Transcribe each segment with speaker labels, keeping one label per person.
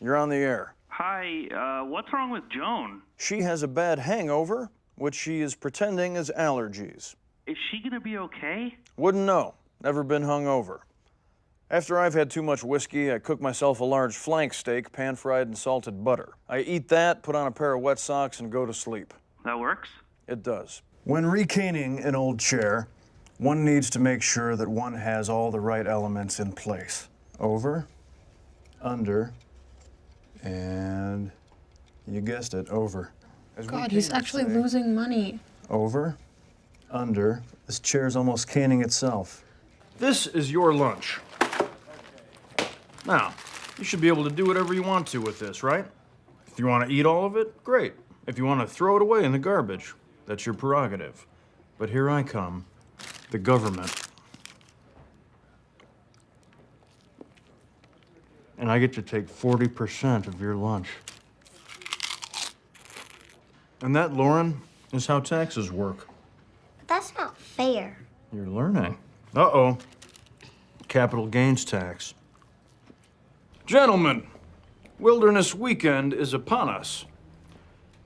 Speaker 1: you're on the air.
Speaker 2: Hi, what's wrong with Joan?
Speaker 1: She has a bad hangover, which she is pretending is allergies.
Speaker 2: Is she gonna be okay?
Speaker 1: Wouldn't know. Never been hungover. After I've had too much whiskey, I cook myself a large flank steak, pan-fried in salted butter. I eat that, put on a pair of wet socks, and go to sleep.
Speaker 2: That works?
Speaker 1: It does. When recaning an old chair, one needs to make sure that one has all the right elements in place. Over, under, and you guessed it, over.
Speaker 3: God, he's actually losing money.
Speaker 1: Over, under. This chair's almost caning itself. This is your lunch. Now, you should be able to do whatever you want to with this, right? If you want to eat all of it, great. If you want to throw it away in the garbage, that's your prerogative. But here I come, the government. And I get to take 40% of your lunch. And that, Lauren, is how taxes work.
Speaker 4: That's not fair.
Speaker 1: You're learning. Uh-oh. Capital gains tax. Gentlemen, Wilderness Weekend is upon us.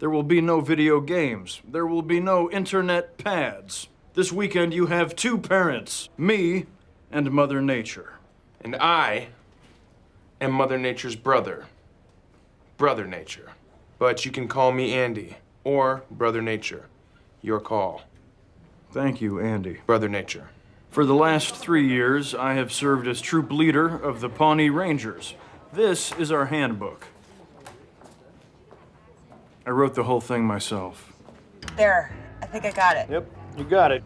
Speaker 1: There will be no video games. There will be no internet pads. This weekend you have two parents, me and Mother Nature.
Speaker 5: And I am Mother Nature's brother, Brother Nature. But you can call me Andy or Brother Nature. Your call.
Speaker 1: Thank you, Andy.
Speaker 5: Brother Nature.
Speaker 1: For the last 3 years, I have served as troop leader of the Pawnee Rangers. This is our handbook. I wrote the whole thing myself.
Speaker 6: There, I think I got it.
Speaker 1: Yep, you got it.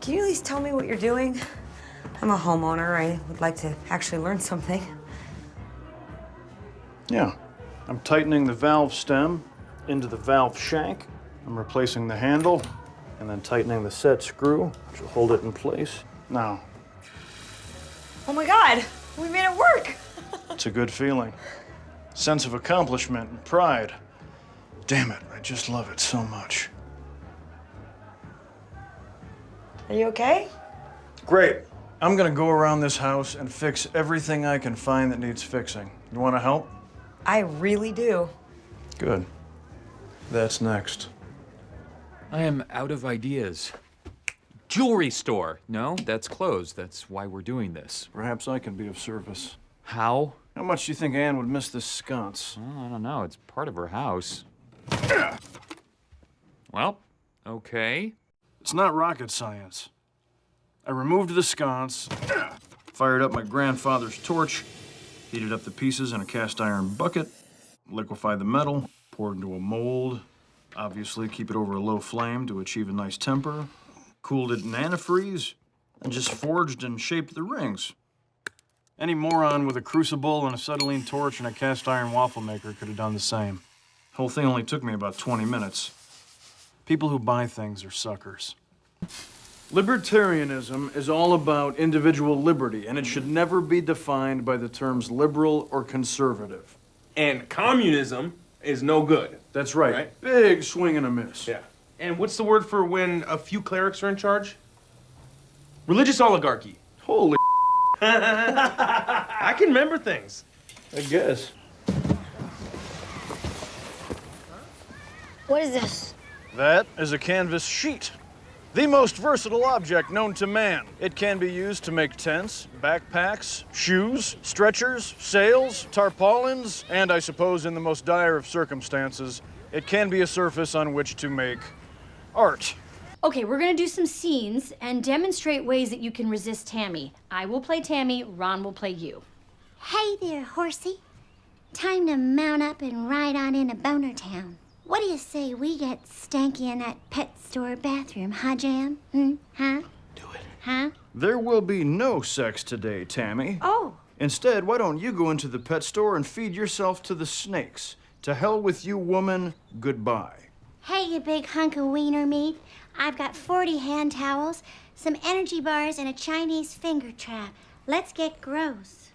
Speaker 6: Can you at least tell me what you're doing? I'm a homeowner. I would like to actually learn something.
Speaker 1: Yeah. I'm tightening the valve stem into the valve shank. I'm replacing the handle and then tightening the set screw, which will hold it in place. Now,
Speaker 6: Oh my God, we made it work.
Speaker 1: it's a good feeling. Sense of accomplishment and pride. Damn it, I just love it so much.
Speaker 6: Are you okay?
Speaker 1: Great. I'm gonna go around this house and fix everything I can find that needs fixing. You wanna help?
Speaker 6: I really do.
Speaker 1: Good. That's next.
Speaker 7: I am out of ideas. Jewelry store. No, that's closed. That's why we're doing this.
Speaker 1: Perhaps I can be of service.
Speaker 7: How?
Speaker 1: How much do you think Anne would miss this sconce?
Speaker 7: Oh, I don't know. It's part of her house. Well, okay.
Speaker 1: It's not rocket science. I removed the sconce, fired up my grandfather's torch, heated up the pieces in a cast iron bucket, liquefied the metal, poured into a mold, obviously keep it over a low flame to achieve a nice temper, cooled it in antifreeze, and just forged and shaped the rings. Any moron with a crucible and acetylene torch and a cast iron waffle maker could have done the same. The whole thing only took me about 20 minutes. People who buy things are suckers. Libertarianism is all about individual liberty, and it should never be defined by the terms liberal or conservative.
Speaker 5: And communism is no good.
Speaker 1: That's right.
Speaker 5: Right.
Speaker 1: Big swing and a miss.
Speaker 5: Yeah. And what's the word for when a few clerics are in charge? Religious oligarchy.
Speaker 1: Holy
Speaker 5: I can remember things.
Speaker 1: I guess.
Speaker 4: What is this?
Speaker 1: That is a canvas sheet. The most versatile object known to man. It can be used to make tents, backpacks, shoes, stretchers, sails, tarpaulins, and I suppose in the most dire of circumstances, it can be a surface on which to make art.
Speaker 8: Okay, we're gonna do some scenes and demonstrate ways that you can resist Tammy. I will play Tammy, Ron will play you.
Speaker 4: Hey there, horsey. Time to mount up and ride on into Boner Town. What do you say we get stanky in that pet store bathroom, huh, Jam? Huh?
Speaker 5: Do it.
Speaker 4: Huh?
Speaker 1: There will be no sex today, Tammy.
Speaker 4: Oh.
Speaker 1: Instead, why don't you go into the pet store and feed yourself to the snakes? To hell with you, woman, goodbye.
Speaker 4: Hey, you big hunk of wiener meat. I've got 40 hand towels, some energy bars, and a Chinese finger trap. Let's get gross.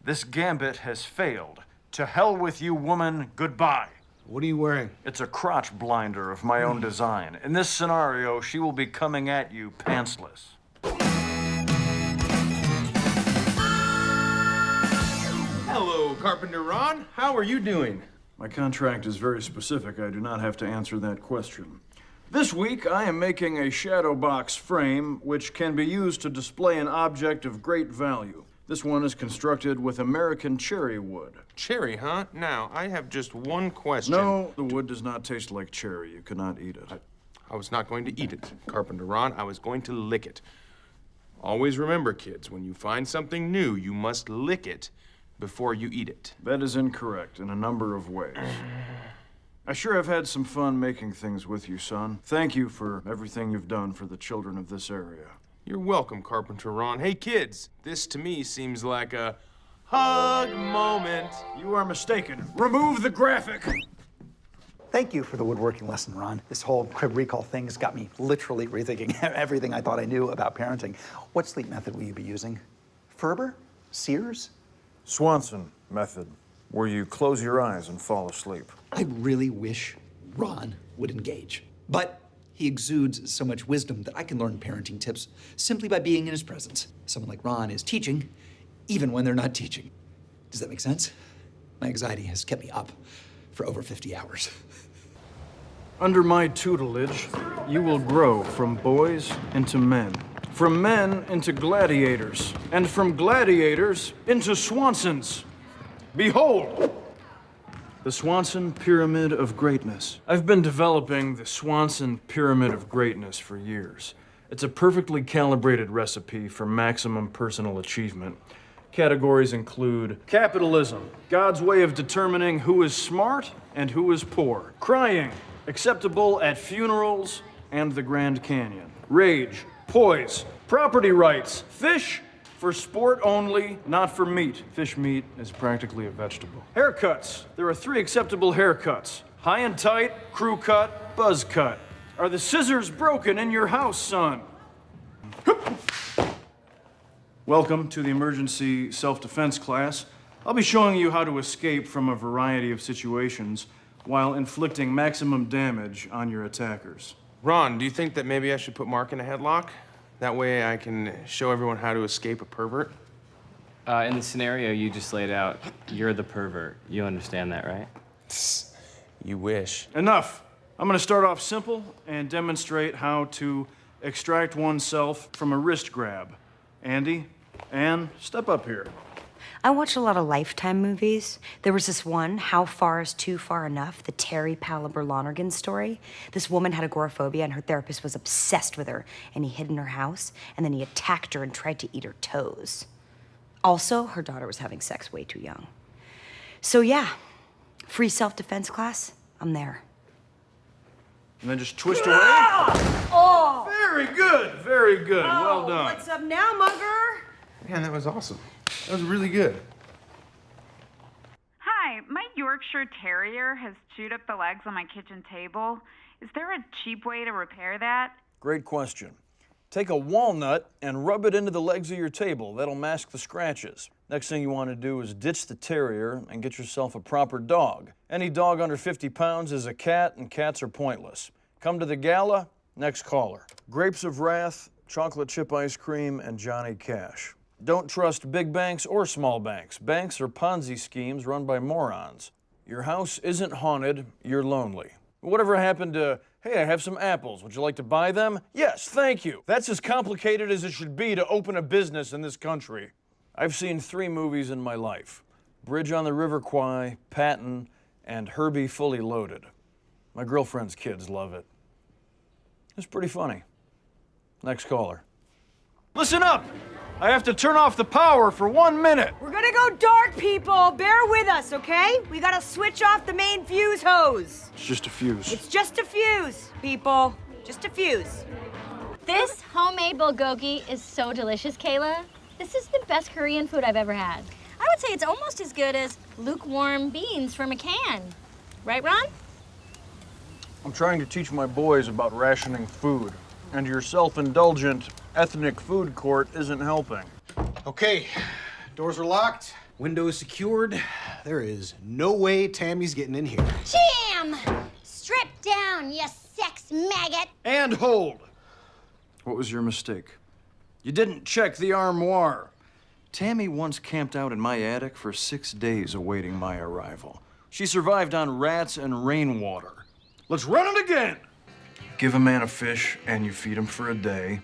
Speaker 1: This gambit has failed. To hell with you, woman, goodbye.
Speaker 5: What are you wearing?
Speaker 1: It's a crotch blinder of my own design. In this scenario, she will be coming at you pantsless.
Speaker 5: Carpenter Ron. How are you doing?
Speaker 1: My contract is very specific. I do not have to answer that question. This week, I am making a shadow box frame which can be used to display an object of great value. This one is constructed with American cherry wood.
Speaker 5: Cherry, huh? Now, I have just one question.
Speaker 1: No, the wood does not taste like cherry. You cannot eat it.
Speaker 5: I was not going to eat it, Carpenter Ron. I was going to lick it. Always remember, kids, when you find something new, you must lick it before you eat it.
Speaker 1: That is incorrect in a number of ways. I sure have had some fun making things with you, son. Thank you for everything you've done for the children of this area.
Speaker 5: You're welcome, Carpenter Ron. Hey, kids, this to me seems like a hug moment.
Speaker 1: You are mistaken. Remove the graphic!
Speaker 9: Thank you for the woodworking lesson, Ron. This whole crib recall thing has got me literally rethinking everything I thought I knew about parenting. What sleep method will you be using? Ferber? Sears?
Speaker 1: Swanson method, where you close your eyes and fall asleep.
Speaker 9: I really wish Ron would engage. But he exudes so much wisdom that I can learn parenting tips simply by being in his presence. Someone like Ron is teaching, even when they're not teaching. Does that make sense? My anxiety has kept me up for over 50 hours.
Speaker 1: Under my tutelage, you will grow from boys into men, from men into gladiators, and from gladiators into Swansons. Behold, the Swanson Pyramid of Greatness. I've been developing the Swanson Pyramid of Greatness for years. It's a perfectly calibrated recipe for maximum personal achievement. Categories include capitalism, God's way of determining who is smart and who is poor. Crying, acceptable at funerals and the Grand Canyon. Rage, poise, property rights, fish, for sport only, not for meat. Fish meat is practically a vegetable. Haircuts. There are 3 acceptable haircuts. High and tight, crew cut, buzz cut. Are the scissors broken in your house, son? Welcome to the emergency self-defense class. I'll be showing you how to escape from a variety of situations while inflicting maximum damage on your attackers.
Speaker 5: Ron, do you think that maybe I should put Mark in a headlock? That way I can show everyone how to escape a pervert?
Speaker 10: In the scenario you just laid out, you're the pervert. You understand that, right?
Speaker 5: You wish.
Speaker 1: Enough. I'm going to start off simple and demonstrate how to extract oneself from a wrist grab. Andy, Ann, step up here.
Speaker 6: I watched a lot of Lifetime movies. There was this one, How Far Is Too Far Enough, the Terry Palaber Lonergan story. This woman had agoraphobia and her therapist was obsessed with her, and he hid in her house, and then he attacked her and tried to eat her toes. Also, her daughter was having sex way too young. So yeah, free self-defense class, I'm there.
Speaker 1: And then just twist away.
Speaker 6: Oh!
Speaker 1: Very good, very good. Well done.
Speaker 6: What's up now, mugger?
Speaker 5: Man, that was awesome. That was really good.
Speaker 11: Hi, my Yorkshire Terrier has chewed up the legs on my kitchen table. Is there a cheap way to repair that?
Speaker 1: Great question. Take a walnut and rub it into the legs of your table. That'll mask the scratches. Next thing you want to do is ditch the terrier and get yourself a proper dog. Any dog under 50 pounds is a cat, and cats are pointless. Come to the gala, next caller. Grapes of Wrath, chocolate chip ice cream, and Johnny Cash. Don't trust big banks or small banks. Banks are Ponzi schemes run by morons. Your house isn't haunted, you're lonely. Whatever happened to, hey, I have some apples, would you like to buy them? Yes, thank you. That's as complicated as it should be to open a business in this country. I've seen 3 movies in my life. Bridge on the River Kwai, Patton, and Herbie Fully Loaded. My girlfriend's kids love it. It's pretty funny. Next caller. Listen up! I have to turn off the power for 1 minute.
Speaker 6: We're gonna go dark, people. Bear with us, okay? We gotta switch off the main fuse hose.
Speaker 1: It's just a fuse.
Speaker 6: It's just a fuse, people. Just a fuse.
Speaker 8: This homemade bulgogi is so delicious, Kayla. This is the best Korean food I've ever had. I would say it's almost as good as lukewarm beans from a can. Right, Ron?
Speaker 1: I'm trying to teach my boys about rationing food, and your self-indulgent ethnic food court isn't helping.
Speaker 12: Okay, doors are locked, windows secured. There is no way Tammy's getting in here.
Speaker 4: Jam! Strip down, you sex maggot!
Speaker 1: And hold! What was your mistake? You didn't check the armoire. Tammy once camped out in my attic for 6 days awaiting my arrival. She survived on rats and rainwater. Let's run it again! Give a man a fish and you feed him for a day.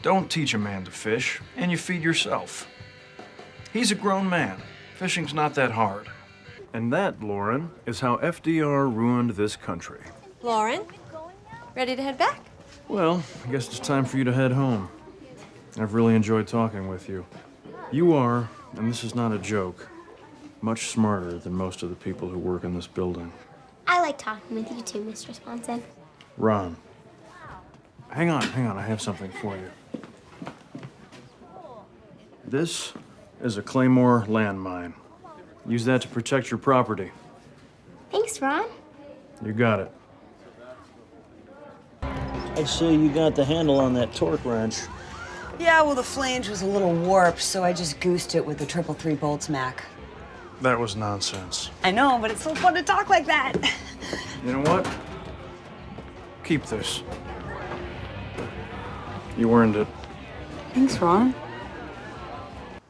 Speaker 1: Don't teach a man to fish and you feed yourself. He's a grown man. Fishing's not that hard. And that, Lauren, is how FDR ruined this country.
Speaker 13: Lauren, ready to head back?
Speaker 1: Well, I guess it's time for you to head home. I've really enjoyed talking with you. You are, and this is not a joke, much smarter than most of the people who work in this building.
Speaker 4: I like talking with you too, Mr. Swanson.
Speaker 1: Ron, hang on, I have something for you. This is a Claymore landmine. Use that to protect your property.
Speaker 4: Thanks, Ron.
Speaker 1: You got it. I'd say you got the handle on that torque wrench.
Speaker 6: Yeah, well, the flange was a little warped, so I just goosed it with the 333 bolts Mac.
Speaker 1: That was nonsense.
Speaker 6: I know, but it's so fun to talk like that.
Speaker 1: You know what? Keep this. You earned it.
Speaker 6: Thanks, Ron.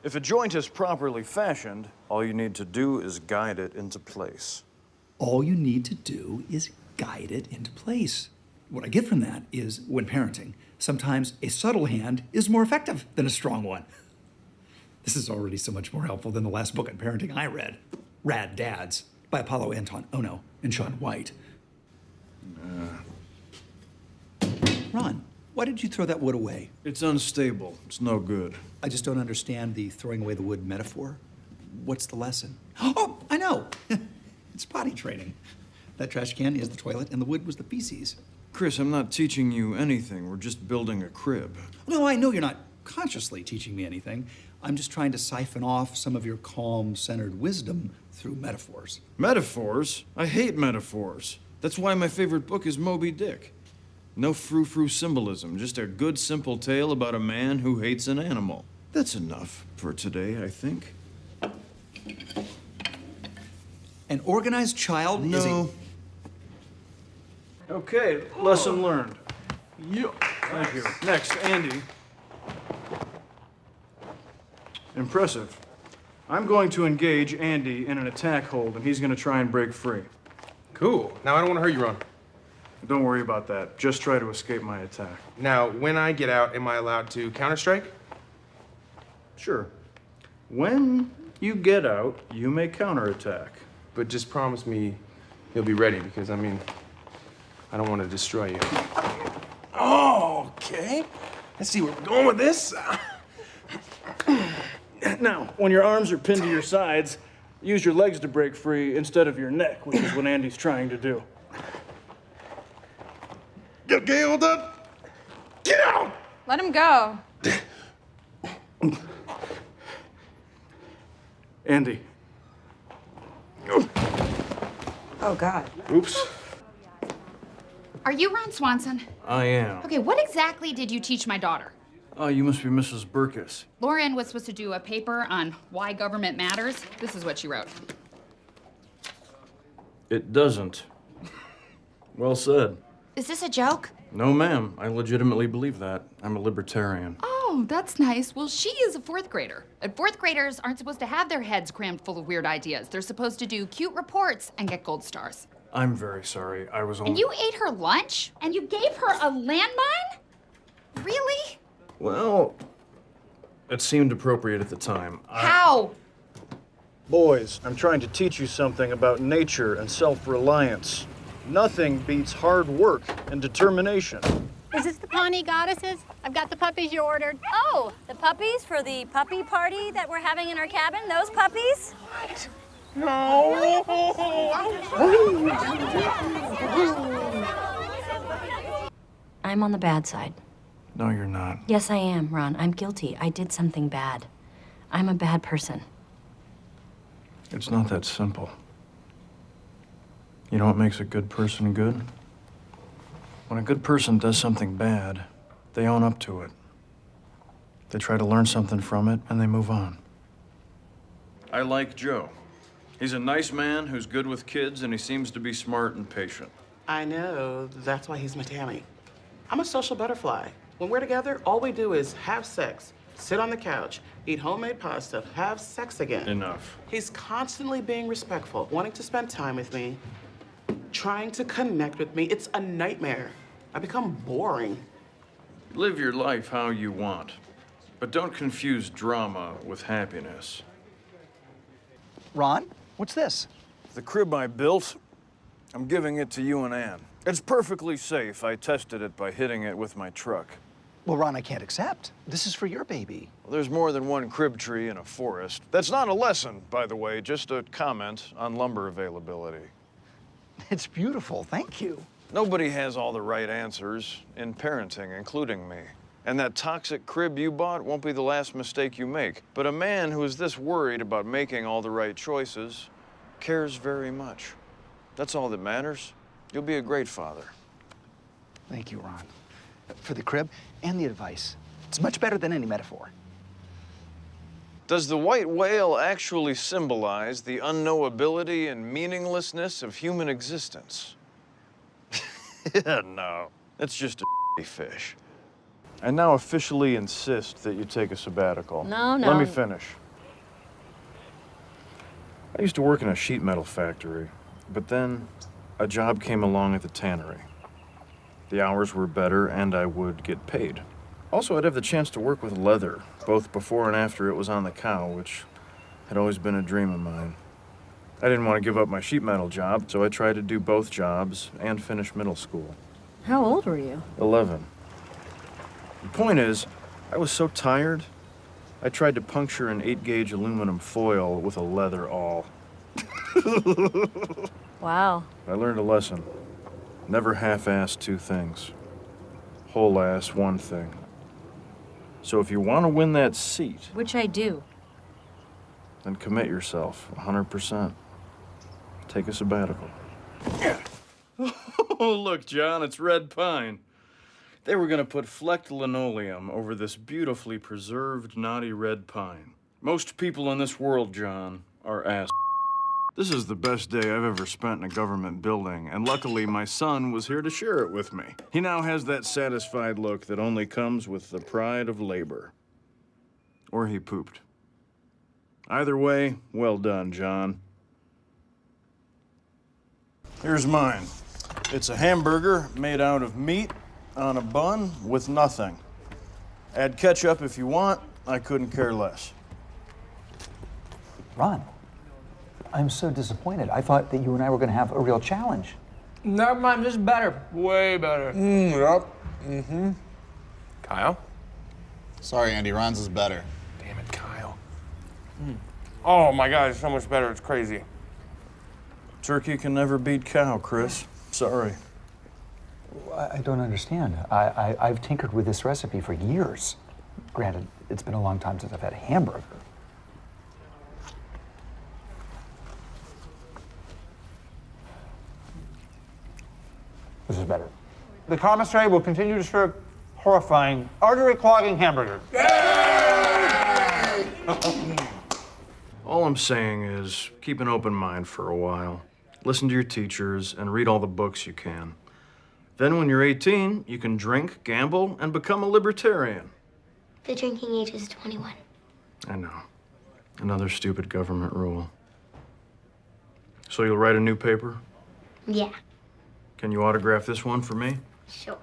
Speaker 1: If a joint is properly fashioned, all you need to do is guide it into place.
Speaker 9: All you need to do is guide it into place. What I get from that is, when parenting, sometimes a subtle hand is more effective than a strong one. This is already so much more helpful than the last book on parenting I read, Rad Dads, by Apollo Anton Ono and Sean White. Ron, why did you throw that wood away?
Speaker 1: It's unstable. It's no good.
Speaker 9: I just don't understand the throwing away the wood metaphor. What's the lesson? Oh, I know. It's potty training. That trash can is the toilet, and the wood was the feces.
Speaker 1: Chris, I'm not teaching you anything. We're just building a crib.
Speaker 9: No, I know you're not consciously teaching me anything. I'm just trying to siphon off some of your calm, centered wisdom through metaphors.
Speaker 1: Metaphors? I hate metaphors. That's why my favorite book is Moby Dick. No frou-frou symbolism, just a good, simple tale about a man who hates an animal. That's enough for today, I think.
Speaker 9: An organized child is a...
Speaker 1: Okay, lesson learned. Yeah. Thank you. Next, Andy. Impressive. I'm going to engage Andy in an attack hold, and he's going to try and break free.
Speaker 5: Cool. Now, I don't want to hurt you, Ron.
Speaker 1: Don't worry about that. Just try to escape my attack.
Speaker 5: Now, when I get out, am I allowed to counter-strike?
Speaker 1: Sure. When you get out, you may counterattack.
Speaker 5: But just promise me you'll be ready, because, I mean, I don't want to destroy you. Oh, okay. Let's see where we're going with this.
Speaker 1: Now, when your arms are pinned to your sides, use your legs to break free instead of your neck, which is what Andy's trying to do.
Speaker 5: You okay with that? Get out!
Speaker 13: Let him go.
Speaker 1: Andy.
Speaker 6: Oh, God.
Speaker 1: Oops.
Speaker 11: Are you Ron Swanson?
Speaker 1: I am.
Speaker 11: Okay, what exactly did you teach my daughter?
Speaker 1: Oh, you must be Mrs. Burkus.
Speaker 11: Lauren was supposed to do a paper on why government matters. This is what she wrote.
Speaker 1: It doesn't. Well said.
Speaker 11: Is this a joke?
Speaker 1: No, ma'am. I legitimately believe that. I'm a libertarian.
Speaker 11: Oh, that's nice. Well, she is a fourth grader. And fourth graders aren't supposed to have their heads crammed full of weird ideas. They're supposed to do cute reports and get gold stars.
Speaker 1: I'm very sorry. I was only...
Speaker 11: And you ate her lunch? And you gave her a landmine? Really?
Speaker 1: Well, it seemed appropriate at the time.
Speaker 11: How?
Speaker 1: Boys, I'm trying to teach you something about nature and self-reliance. Nothing beats hard work and determination.
Speaker 14: Is this the Pawnee goddesses? I've got the puppies you ordered.
Speaker 8: Oh, the puppies for the puppy party that we're having in our cabin? Those puppies?
Speaker 5: What? No!
Speaker 6: I'm on the bad side.
Speaker 1: No, you're not.
Speaker 6: Yes, I am, Ron. I'm guilty. I did something bad. I'm a bad person.
Speaker 1: It's not that simple. You know what makes a good person good? When a good person does something bad, they own up to it. They try to learn something from it, and they move on. I like Joe. He's a nice man who's good with kids, and he seems to be smart and patient.
Speaker 15: I know. That's why he's my Tammy. I'm a social butterfly. When we're together, all we do is have sex, sit on the couch, eat homemade pasta, have sex again.
Speaker 1: Enough.
Speaker 15: He's constantly being respectful, wanting to spend time with me, trying to connect with me. It's a nightmare. I become boring.
Speaker 1: Live your life how you want, but don't confuse drama with happiness.
Speaker 9: Ron, what's this?
Speaker 1: The crib I built, I'm giving it to you and Ann. It's perfectly safe. I tested it by hitting it with my truck.
Speaker 9: Well, Ron, I can't accept. This is for your baby.
Speaker 1: Well, there's more than one crib tree in a forest. That's not a lesson, by the way, just a comment on lumber availability.
Speaker 9: It's beautiful, thank you.
Speaker 1: Nobody has all the right answers in parenting, including me. And that toxic crib you bought won't be the last mistake you make. But a man who is this worried about making all the right choices cares very much. That's all that matters. You'll be a great father.
Speaker 9: Thank you, Ron. For the crib and the advice. It's much better than any metaphor.
Speaker 1: Does the white whale actually symbolize the unknowability and meaninglessness of human existence? Yeah, no. It's just a fish. I now officially insist that you take a sabbatical.
Speaker 8: No, no.
Speaker 1: Let me finish. I used to work in a sheet metal factory, but then a job came along at the tannery. The hours were better and I would get paid. Also, I'd have the chance to work with leather, both before and after it was on the cow, which had always been a dream of mine. I didn't want to give up my sheet metal job, so I tried to do both jobs and finish middle school.
Speaker 8: How old were you?
Speaker 1: 11. The point is, I was so tired, I tried to puncture an 8-gauge aluminum foil with a leather awl.
Speaker 8: Wow.
Speaker 1: I learned a lesson. Never half-ass two things. Whole-ass one thing. So if you want to win that seat,
Speaker 8: Which I do.
Speaker 1: then commit yourself 100%. Take a sabbatical. Oh, look, John, it's red pine. They were going to put flecked linoleum over this beautifully preserved, knotty red pine. Most people in this world, John, are ass. This is the best day I've ever spent in a government building, and luckily my son was here to share it with me. He now has that satisfied look that only comes with the pride of labor. Or he pooped. Either way, well done, John. Here's mine. It's a hamburger made out of meat on a bun with nothing. Add ketchup if you want. I couldn't care less.
Speaker 16: Ron, I'm so disappointed. I thought that you and I were going to have a real challenge.
Speaker 5: Never mind, this is better. Way better.
Speaker 17: Yep. Mm-hmm.
Speaker 5: Kyle?
Speaker 17: Sorry, Andy. Ron's is better.
Speaker 5: Damn it, Kyle. Oh my God, it's so much better. It's crazy.
Speaker 1: Turkey can never beat cow, Chris. Sorry.
Speaker 16: I don't understand. I've tinkered with this recipe for years. Granted, it's been a long time since I've had a hamburger. This is better.
Speaker 18: The commissary will continue to serve horrifying, artery-clogging hamburgers.
Speaker 1: All I'm saying is keep an open mind for a while. Listen to your teachers and read all the books you can. Then when you're 18, you can drink, gamble, and become a libertarian.
Speaker 4: The drinking age is 21.
Speaker 1: I know. Another stupid government rule. So you'll write a new paper?
Speaker 4: Yeah,
Speaker 1: Can you autograph this one for me?
Speaker 4: sure.